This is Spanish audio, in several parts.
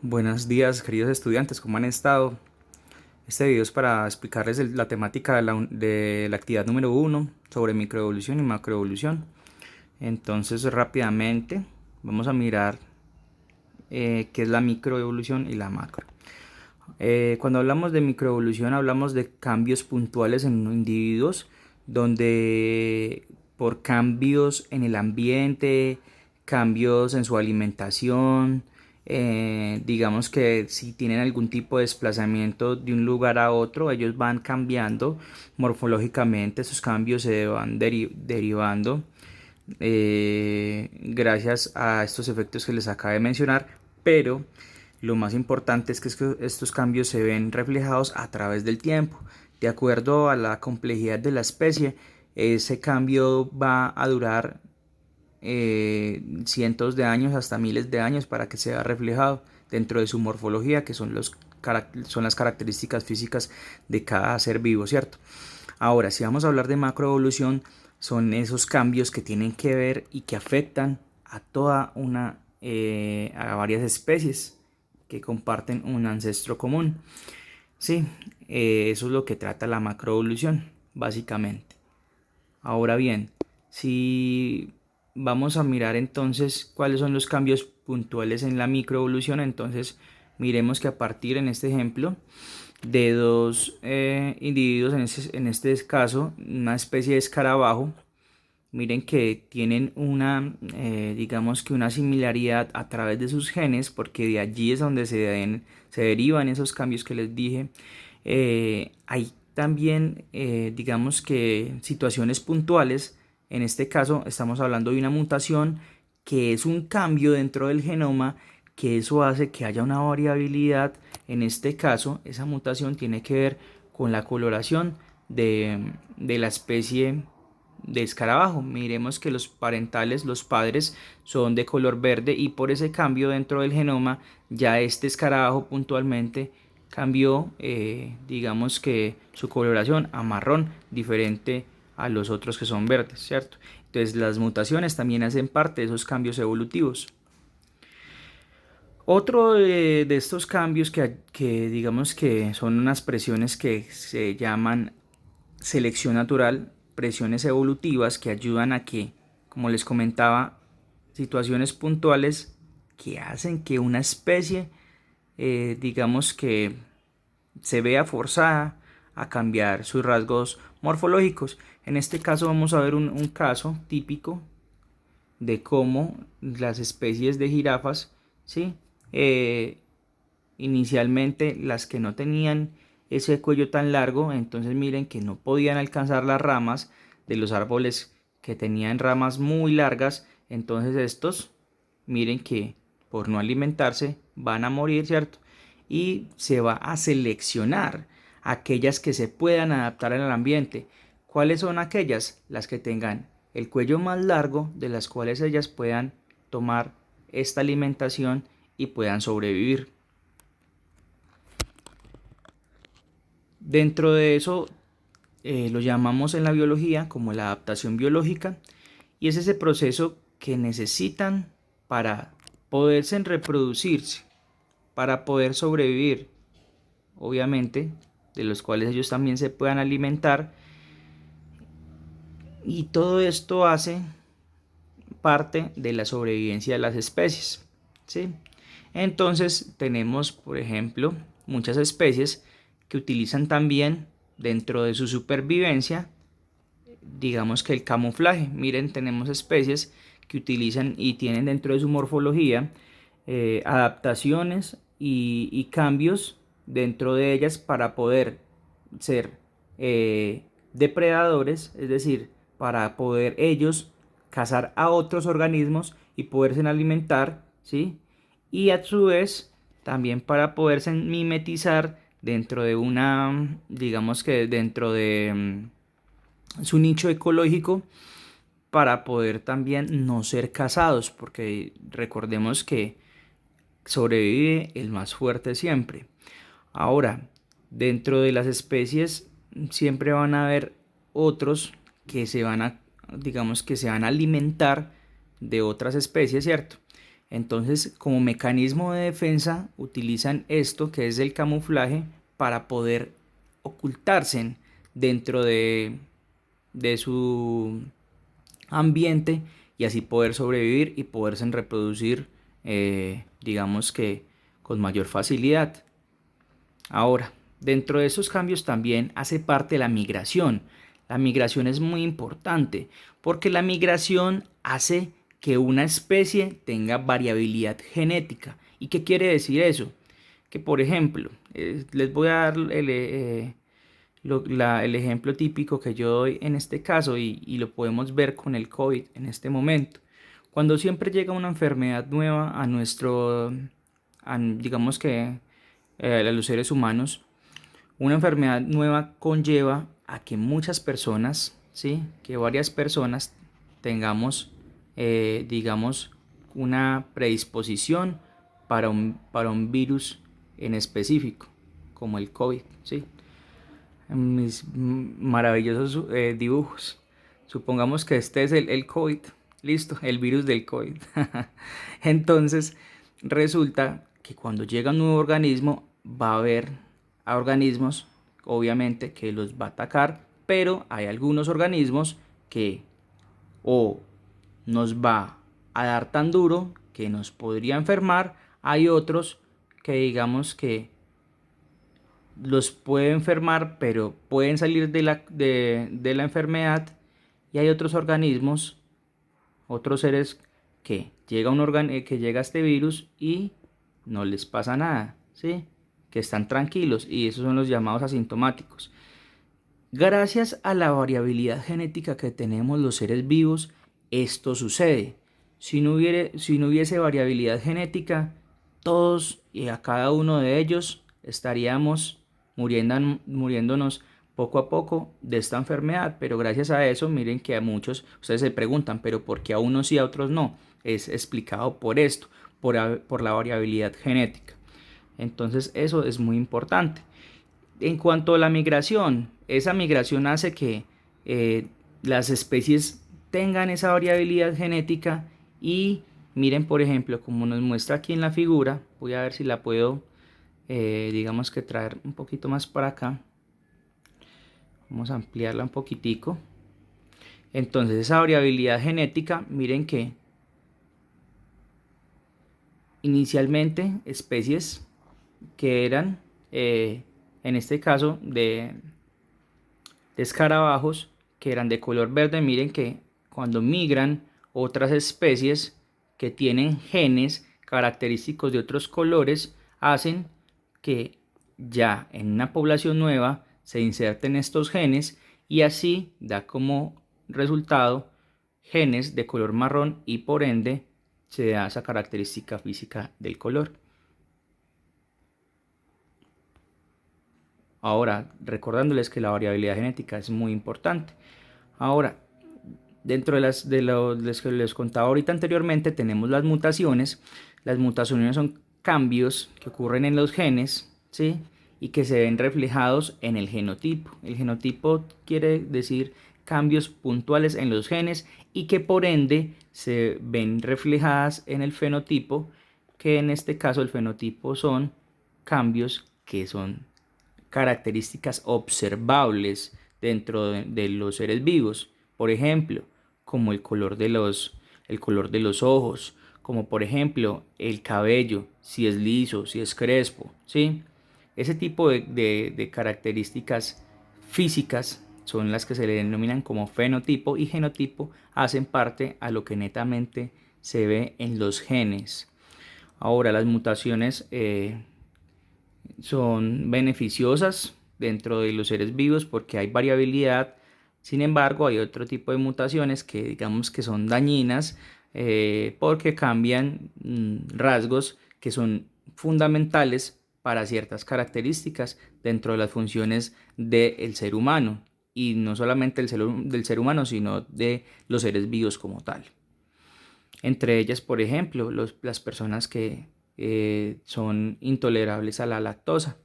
Buenos días, queridos estudiantes, ¿cómo han estado? Este video es para explicarles la temática de la actividad número uno sobre microevolución y macroevolución. Entonces, rápidamente vamos a mirar qué es la microevolución y la macro. Cuando hablamos de microevolución, hablamos de cambios puntuales en individuos, donde por cambios en el ambiente, cambios en su alimentación, digamos que si tienen algún tipo de desplazamiento de un lugar a otro, ellos van cambiando morfológicamente, esos cambios se van derivando gracias a estos efectos que les acabo de mencionar, pero lo más importante es que estos cambios se ven reflejados a través del tiempo. De acuerdo a la complejidad de la especie, ese cambio va a durar cientos de años hasta miles de años para que sea reflejado dentro de su morfología, que son las características físicas de cada ser vivo, ¿cierto? Ahora, si vamos a hablar de macroevolución, son esos cambios que tienen que ver y que afectan a a varias especies que comparten un ancestro común. Sí, eso es lo que trata la macroevolución, básicamente. Ahora bien, si vamos a mirar entonces cuáles son los cambios puntuales en la microevolución, entonces miremos que a partir en este ejemplo de dos individuos, en este caso una especie de escarabajo, miren que tienen digamos que una similaridad a través de sus genes, porque de allí es donde se derivan esos cambios que les dije. Hay también, digamos que situaciones puntuales. En este caso estamos hablando de una mutación que es un cambio dentro del genoma, que eso hace que haya una variabilidad. En este caso, esa mutación tiene que ver con la coloración de la especie de escarabajo. Miremos que los parentales, los padres, son de color verde, y por ese cambio dentro del genoma ya este escarabajo puntualmente cambió, digamos que su coloración a marrón, diferente a los otros que son verdes, ¿cierto? Entonces las mutaciones también hacen parte de esos cambios evolutivos. Otro de estos cambios que digamos que son unas presiones que se llaman selección natural, presiones evolutivas que ayudan a que, como les comentaba, situaciones puntuales que hacen que una especie, digamos que se vea forzada a cambiar sus rasgos morfológicos. En este caso vamos a ver un caso típico de cómo las especies de jirafas, ¿sí? Eh, Inicialmente las que no tenían ese cuello tan largo, entonces miren que no podían alcanzar las ramas de los árboles que tenían ramas muy largas, entonces estos, miren que por no alimentarse van a morir, ¿cierto? Y se va a seleccionar aquellas que se puedan adaptar al ambiente. ¿Cuáles son aquellas? Las que tengan el cuello más largo, de las cuales ellas puedan tomar esta alimentación y puedan sobrevivir. Dentro de eso lo llamamos en la biología como la adaptación biológica, y es ese proceso que necesitan para poderse reproducirse, para poder sobrevivir, obviamente, de los cuales ellos también se puedan alimentar, y todo esto hace parte de la sobrevivencia de las especies, ¿sí? Entonces tenemos, por ejemplo, muchas especies que utilizan también dentro de su supervivencia, digamos que el camuflaje. Miren, tenemos especies que utilizan y tienen dentro de su morfología adaptaciones y cambios dentro de ellas para poder ser depredadores, es decir, para poder ellos cazar a otros organismos y poderse alimentar, ¿sí? Y a su vez también para poderse mimetizar dentro de digamos que dentro de su nicho ecológico, para poder también no ser cazados, porque recordemos que sobrevive el más fuerte siempre. Ahora, dentro de las especies siempre van a haber otros que digamos que se van a alimentar de otras especies, ¿cierto? Entonces, como mecanismo de defensa, utilizan esto que es el camuflaje para poder ocultarse dentro de su ambiente y así poder sobrevivir y poderse reproducir, digamos que con mayor facilidad. Ahora, dentro de esos cambios también hace parte la migración. La migración es muy importante porque la migración hace que una especie tenga variabilidad genética. ¿Y qué quiere decir eso? Que por ejemplo, les voy a dar el ejemplo típico que yo doy en este caso y lo podemos ver con el COVID en este momento. Cuando siempre llega una enfermedad nueva a digamos que a los seres humanos, una enfermedad nueva conlleva a que muchas personas, ¿sí? Que varias personas tengamos, digamos, una predisposición para un virus en específico, como el COVID, ¿sí? Mis maravillosos dibujos. Supongamos que este es el COVID, listo, el virus del COVID. Entonces, resulta que cuando llega un nuevo organismo, va a haber a organismos, obviamente, que los va a atacar, pero hay algunos organismos que o nos va a dar tan duro que nos podría enfermar, hay otros que digamos que los puede enfermar, pero pueden salir de la enfermedad, y hay otros organismos, otros seres que llega este virus y no les pasa nada, ¿sí? Que están tranquilos y esos son los llamados asintomáticos. Gracias a la variabilidad genética que tenemos los seres vivos, esto sucede. Si no hubiese variabilidad genética, todos y a cada uno de ellos estaríamos muriéndonos poco a poco de esta enfermedad. Pero gracias a eso, miren que a muchos, ustedes se preguntan, pero ¿por qué a unos sí, a otros no? Es explicado por esto, por la variabilidad genética. Entonces eso es muy importante. En cuanto a la migración, esa migración hace que las especies tengan esa variabilidad genética y miren, por ejemplo, como nos muestra aquí en la figura, voy a ver si la puedo, digamos que traer un poquito más para acá. Vamos a ampliarla un poquitico. Entonces esa variabilidad genética, miren que inicialmente especies que eran, en este caso, de escarabajos que eran de color verde, miren que cuando migran otras especies que tienen genes característicos de otros colores, hacen que ya en una población nueva se inserten estos genes y así da como resultado genes de color marrón y por ende se da esa característica física del color. Ahora, recordándoles que la variabilidad genética es muy importante. Ahora, dentro de los que les contaba ahorita anteriormente, tenemos las mutaciones. Las mutaciones son cambios que ocurren en los genes, ¿sí? Y que se ven reflejados en el genotipo. El genotipo quiere decir cambios puntuales en los genes y que por ende se ven reflejadas en el fenotipo, que en este caso el fenotipo son cambios que son características observables dentro de los seres vivos. Por ejemplo, como el color de los ojos, como por ejemplo el cabello, si es liso, si es crespo, ¿sí? Ese tipo de características físicas son las que se le denominan como fenotipo, y genotipo hacen parte a lo que netamente se ve en los genes. Ahora, las mutaciones son beneficiosas dentro de los seres vivos porque hay variabilidad. Sin embargo, hay otro tipo de mutaciones que digamos que son dañinas, porque cambian rasgos que son fundamentales para ciertas características dentro de las funciones del ser humano, y no solamente del ser humano, sino de los seres vivos como tal. Entre ellas, por ejemplo, las personas que son intolerables a la lactosa,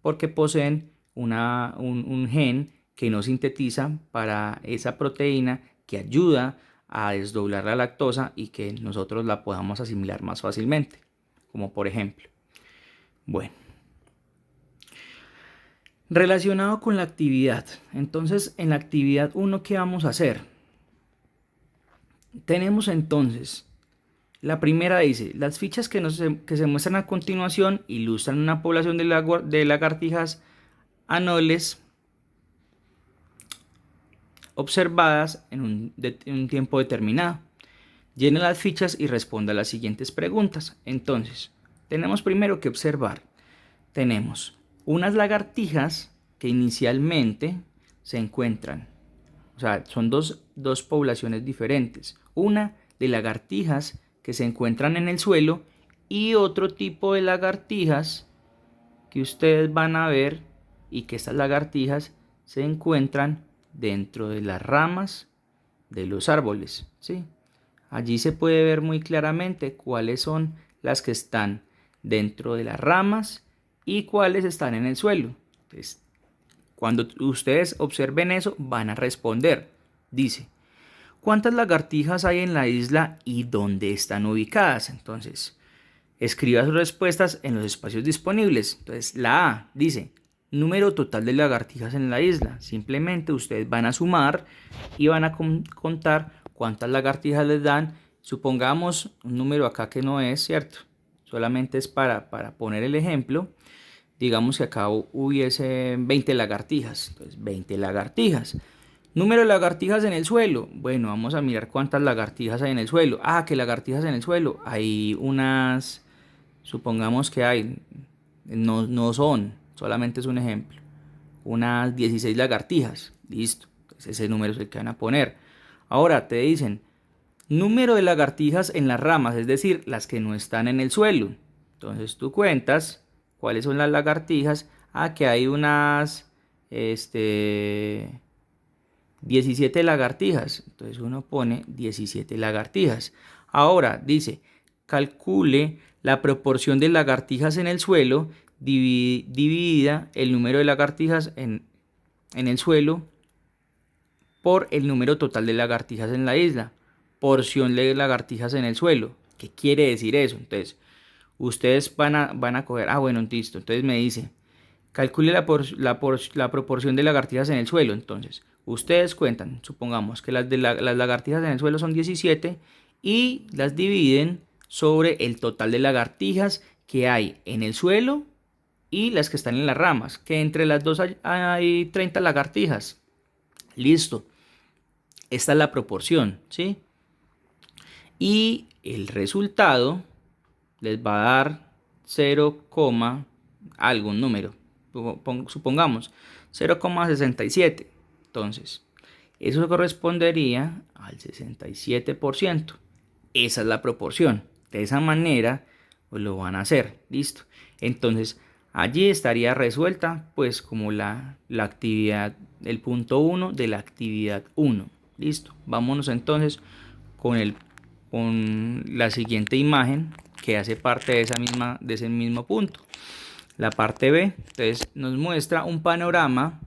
porque poseen un gen que no sintetiza para esa proteína que ayuda a desdoblar la lactosa y que nosotros la podamos asimilar más fácilmente, como por ejemplo. Bueno, relacionado con la actividad. Entonces, en la actividad 1, ¿qué vamos a hacer? Tenemos entonces, la primera dice, las fichas que se muestran a continuación ilustran una población de lagartijas anoles observadas en un tiempo determinado. Llena las fichas y responda a las siguientes preguntas. Entonces, tenemos primero que observar. Tenemos unas lagartijas que inicialmente se encuentran, o sea, son dos poblaciones diferentes. Una de lagartijas que se encuentran en el suelo y otro tipo de lagartijas que ustedes van a ver y que estas lagartijas se encuentran dentro de las ramas de los árboles, ¿sí? Allí se puede ver muy claramente cuáles son las que están dentro de las ramas y cuáles están en el suelo. Entonces, cuando ustedes observen eso, van a responder. Dice, ¿cuántas lagartijas hay en la isla y dónde están ubicadas? Entonces, escriba sus respuestas en los espacios disponibles. Entonces, la A dice, número total de lagartijas en la isla. Simplemente ustedes van a sumar y van a contar cuántas lagartijas les dan. Supongamos un número acá que no es, ¿cierto? Solamente es para poner el ejemplo. Digamos que acá hubiese 20 lagartijas. Entonces, 20 lagartijas. Número de lagartijas en el suelo. Bueno, vamos a mirar cuántas lagartijas hay en el suelo. Ah, que lagartijas en el suelo. Hay unas, supongamos que hay, no son, solamente es un ejemplo, unas 16 lagartijas. Listo. Entonces ese número es el que van a poner. Ahora te dicen, número de lagartijas en las ramas, es decir, las que no están en el suelo. Entonces tú cuentas cuáles son las lagartijas. Ah, que hay unas, 17 lagartijas. Entonces uno pone 17 lagartijas. Ahora dice, calcule la proporción de lagartijas en el suelo dividida el número de lagartijas en el suelo por el número total de lagartijas en la isla. Porción de lagartijas en el suelo. ¿Qué quiere decir eso? Entonces, ustedes van a coger, bueno, listo. Entonces me dice, calcule la proporción de lagartijas en el suelo. Entonces, ustedes cuentan, supongamos que las lagartijas en el suelo son 17 y las dividen sobre el total de lagartijas que hay en el suelo y las que están en las ramas, que entre las dos hay 30 lagartijas. Listo. Esta es la proporción, ¿sí? Y el resultado les va a dar 0, algún número. Supongamos 0,67. Entonces, eso correspondería al 67%. Esa es la proporción. De esa manera, pues lo van a hacer. Listo. Entonces, allí estaría resuelta, pues, como la actividad, el punto 1 de la actividad 1. Listo. Vámonos entonces con la siguiente imagen que hace parte de ese mismo punto. La parte B, entonces, nos muestra un panorama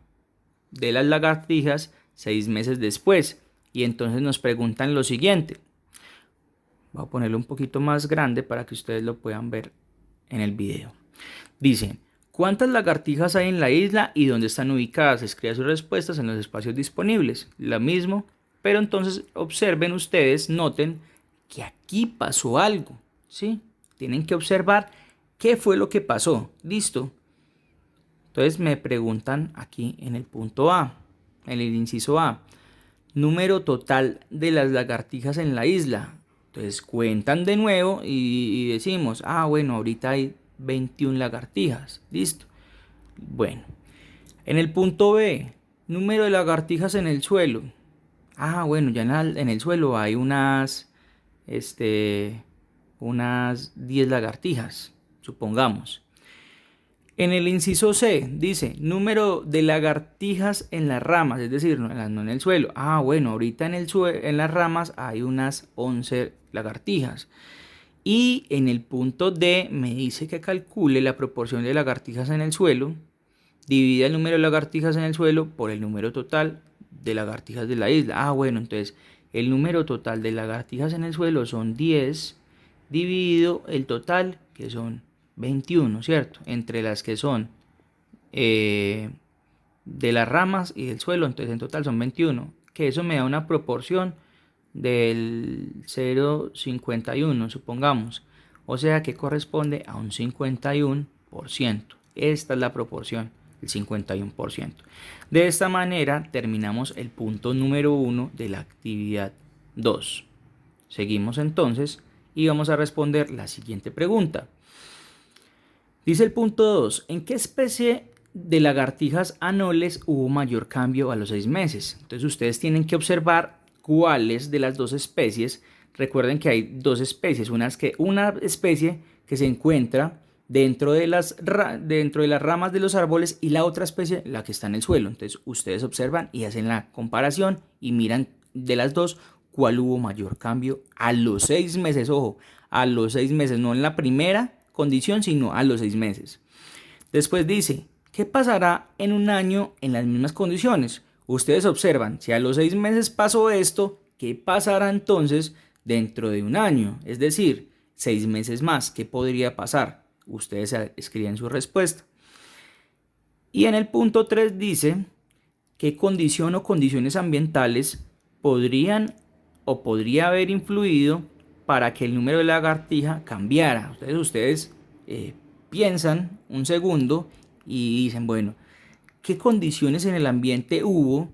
de las lagartijas 6 meses después. Y entonces nos preguntan lo siguiente. Voy a ponerlo un poquito más grande para que ustedes lo puedan ver en el video. Dice, ¿cuántas lagartijas hay en la isla y dónde están ubicadas? Escriba sus respuestas en los espacios disponibles. Lo mismo, pero entonces observen ustedes, noten que aquí pasó algo, ¿sí? Tienen que observar qué fue lo que pasó. Listo. Entonces me preguntan aquí en el punto A, en el inciso A, número total de las lagartijas en la isla. Entonces cuentan de nuevo y decimos, bueno, ahorita hay 21 lagartijas. Listo. Bueno, en el punto B, número de lagartijas en el suelo. Bueno, ya en el suelo hay unas 10 lagartijas, supongamos. En el inciso C dice número de lagartijas en las ramas, es decir, no en el suelo. Bueno, ahorita en las ramas hay unas 11 lagartijas. Y en el punto D me dice que calcule la proporción de lagartijas en el suelo, divide el número de lagartijas en el suelo por el número total de lagartijas de la isla. Bueno, entonces El número total de lagartijas en el suelo son 10 dividido el total, que son 21, ¿cierto? Entre las que son de las ramas y del suelo, entonces en total son 21, que eso me da una proporción del 0,51, supongamos, o sea que corresponde a un 51%. Esta es la proporción, el 51%. De esta manera terminamos el punto número 1 de la actividad 2. Seguimos entonces y vamos a responder la siguiente pregunta. Dice el punto 2, ¿en qué especie de lagartijas anoles hubo mayor cambio a los 6 meses? Entonces ustedes tienen que observar cuáles de las dos especies. Recuerden que hay dos especies, una especie que se encuentra dentro de las ramas de los árboles y la otra especie la que está en el suelo. Entonces ustedes observan y hacen la comparación y miran de las dos cuál hubo mayor cambio a los 6 meses. Ojo, a los 6 meses, no en la primera condición, sino a los 6 meses. Después dice, ¿qué pasará en un año en las mismas condiciones? Ustedes observan, si a los 6 meses pasó esto, ¿qué pasará entonces dentro de un año? Es decir, 6 meses más, ¿qué podría pasar? Ustedes escriben su respuesta. Y en el punto 3 dice, ¿qué condición o condiciones ambientales podría haber influido para que el número de lagartija cambiara? Entonces ustedes piensan un segundo y dicen, bueno, ¿qué condiciones en el ambiente hubo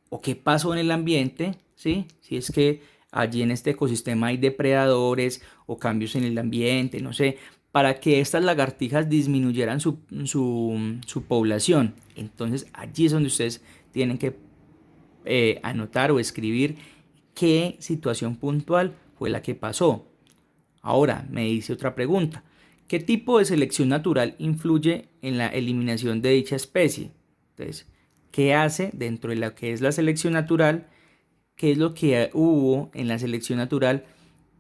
o qué pasó en el ambiente? ¿Sí? Si es que allí en este ecosistema hay depredadores o cambios en el ambiente, no sé, para que estas lagartijas disminuyeran su población. Entonces allí es donde ustedes tienen que anotar o escribir qué situación puntual fue la que pasó. Ahora me dice otra pregunta. ¿Qué tipo de selección natural influye en la eliminación de dicha especie? Entonces, ¿qué hace dentro de lo que es la selección natural? ¿Qué es lo que hubo en la selección natural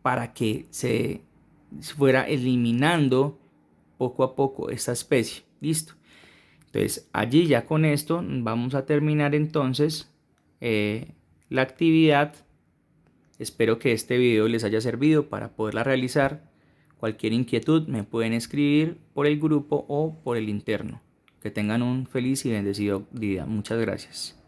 para que se fuera eliminando poco a poco esta especie? Listo. Entonces, allí ya con esto vamos a terminar entonces la actividad. Espero que este video les haya servido para poderla realizar. Cualquier inquietud me pueden escribir por el grupo o por el interno. Que tengan un feliz y bendecido día. Muchas gracias.